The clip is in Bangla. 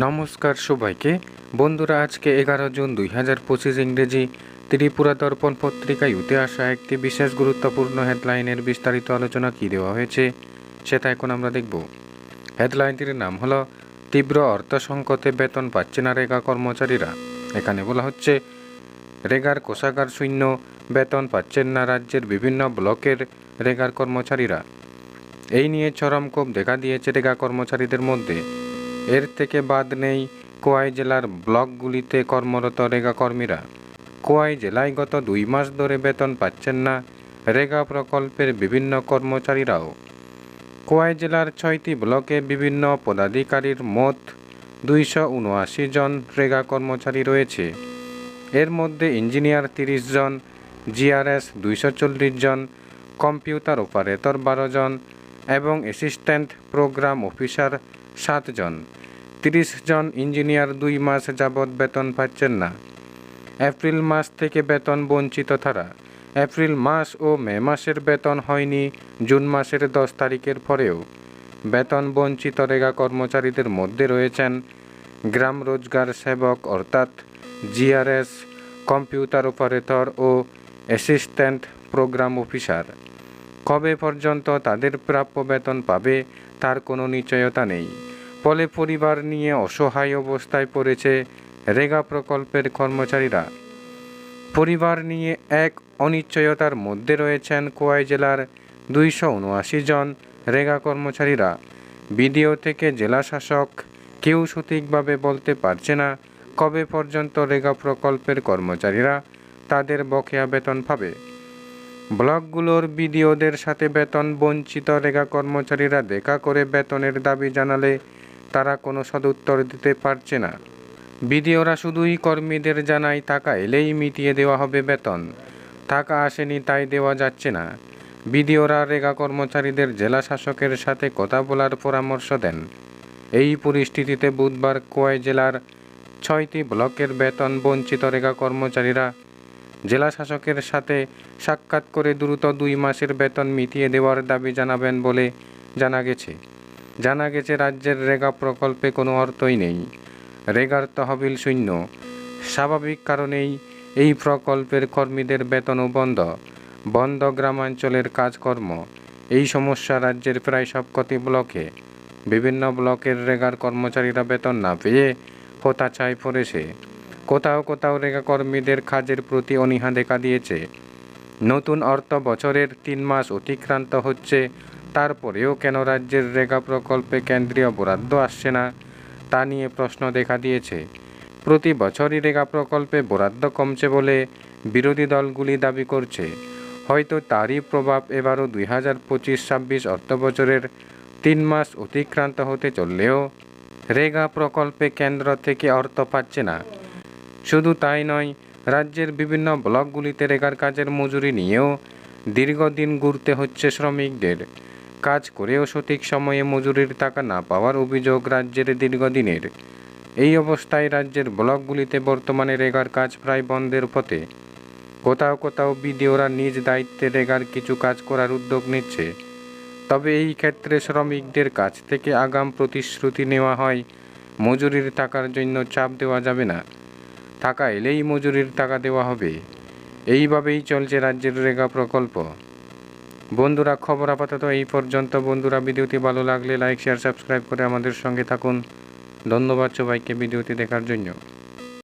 নমস্কার সবাইকে বন্ধুরা, আজকে 11 জুন 2025 ইংরেজি ত্রিপুরা দর্পণ পত্রিকায় উঠে আসা একটি বিশেষ গুরুত্বপূর্ণ হেডলাইনের বিস্তারিত আলোচনা কি দেওয়া হয়েছে সেটা এখন আমরা দেখব। হেডলাইনটির নাম হলো তীব্র অর্থ সংকটে বেতন পাচ্ছে না রেগা কর্মচারীরা। এখানে বলা হচ্ছে রেগার কোষাগার শূন্য, বেতন পাচ্ছেন না রাজ্যের বিভিন্ন ব্লকের রেগার কর্মচারীরা। এই নিয়ে চরম ক্ষোভ দেখা দিয়েছে রেগা কর্মচারীদের মধ্যে। এর থেকে বাদ নেই কোয়াই জেলার ব্লকগুলিতে কর্মরত রেগা কর্মীরা। কোয়াই জেলায় গত 2 মাস ধরে বেতন পাচ্ছেন না রেগা প্রকল্পের বিভিন্ন কর্মচারীরাও। কোয়াই জেলার 6টি ব্লকে বিভিন্ন পদাধিকারীর মোট 279 জন রেগা কর্মচারী রয়েছে। এর মধ্যে ইঞ্জিনিয়ার 30 জন, জিআরএস 240 জন, কম্পিউটার অপারেটর 12 জন এবং অ্যাসিস্ট্যান্ট প্রোগ্রাম অফিসার 7 জন। 30 জন ইঞ্জিনিয়ার 2 মাস যাবৎ বেতন পাচ্ছেন না। এপ্রিল মাস থেকে বেতন বঞ্চিত তারা। এপ্রিল মাস ও মে মাসের বেতন হয়নি জুন মাসের 10 তারিখের পরেও। বেতন বঞ্চিত রেগা কর্মচারীদের মধ্যে রয়েছেন গ্রাম রোজগার সেবক অর্থাৎ জিআরএস, কম্পিউটার অপারেটর ও অ্যাসিস্ট্যান্ট প্রোগ্রাম অফিসার। কবে পর্যন্ত তাদের প্রাপ্য বেতন পাবে তার কোনো নিশ্চয়তা নেই। ফলে পরিবার নিয়ে অসহায় অবস্থায় পড়েছে রেগা প্রকল্পের কর্মচারীরা। পরিবার নিয়ে এক অনিশ্চয়তার মধ্যে রয়েছেন কোয়াই জেলার 279 জন রেগা কর্মচারীরা। বিডিও থেকে জেলা শাসক কেউ সঠিকভাবে বলতে পারছে না কবে পর্যন্ত রেগা প্রকল্পের কর্মচারীরা তাদের বকেয়া বেতন পাবে। ব্লকগুলোর বিডিওদের সাথে বেতন বঞ্চিত রেগা কর্মচারীরা দেখা করে বেতনের দাবি জানালে তারা কোনো সদুত্তর দিতে পারছে না। বিডিওরা শুধুই কর্মীদের জানায় টাকা এলেই মিটিয়ে দেওয়া হবে বেতন। টাকা আসেনি তাই দেওয়া যাচ্ছে না। বিডিওরা রেগা কর্মচারীদের জেলা শাসকের সাথে কথা বলার পরামর্শ দেন। এই পরিস্থিতিতে বুধবার কোয়াই জেলার 6টি ব্লকের বেতন বঞ্চিত রেগা কর্মচারীরা জেলা শাসকের সাথে সাক্ষাৎ করে দ্রুত 2 মাসের বেতন মিটিয়ে দেওয়ার দাবি জানাবেন বলে জানা গেছে রাজ্যের রেগা প্রকল্পে কোনো অর্থই নেই। রেগার তহবিল শূন্য। স্বাভাবিক কারণেই এই প্রকল্পের কর্মীদের বেতনও বন্ধ গ্রামাঞ্চলের কাজকর্ম। এই সমস্যা রাজ্যের প্রায় সবকটি ব্লকে। বিভিন্ন ব্লকের রেগার কর্মচারীরা বেতন না পেয়ে হতাশায় পড়েছে। কোথাও রেগা কর্মীদের কাজের প্রতি অনীহা দেখা দিয়েছে। নতুন অর্থ বছরের 3 মাস অতিক্রান্ত হচ্ছে, তারপরেও কেন রাজ্যের রেগা প্রকল্পে কেন্দ্রীয় বরাদ্দ আসছে না তা নিয়ে প্রশ্ন দেখা দিয়েছে। প্রতি বছরই রেগা প্রকল্পে বরাদ্দ কমছে বলে বিরোধী দলগুলি দাবি করছে। হয়তো তারই প্রভাব এবারও 2025-26 অর্থবছরের 3 মাস অতিক্রান্ত হতে চললেও রেগা প্রকল্পে কেন্দ্র থেকে অর্থ পাচ্ছে না। শুধু তাই নয়, রাজ্যের বিভিন্ন ব্লকগুলিতে রেগার কাজের মজুরি নিয়েও দীর্ঘদিন ঘুরতে হচ্ছে শ্রমিকদের। কাজ করেও সঠিক সময়ে মজুরির টাকা না পাওয়ার অভিযোগ রাজ্যের দীর্ঘদিনের। এই অবস্থায় রাজ্যের ব্লকগুলিতে বর্তমানে রেগার কাজ প্রায় বন্ধের পথে। কোথাও বিডিওরা নিজ দায়িত্বে রেগার কিছু কাজ করার উদ্যোগ নিচ্ছে। তবে এই ক্ষেত্রে শ্রমিকদের কাছ থেকে আগাম প্রতিশ্রুতি নেওয়া হয় মজুরির টাকার জন্য চাপ দেওয়া যাবে না, টাকা এলেই মজুরির টাকা দেওয়া হবে। এইভাবেই চলছে রাজ্যের রেগা প্রকল্প। বন্ধুরা, খবর আপাতত এই পর্যন্ত। বন্ধুরা, ভিডিওটি ভালো লাগলে লাইক, শেয়ার, সাবস্ক্রাইব করে আমাদের সঙ্গে থাকুন। ধন্যবাদ সবাইকে ভিডিওটি দেখার জন্য।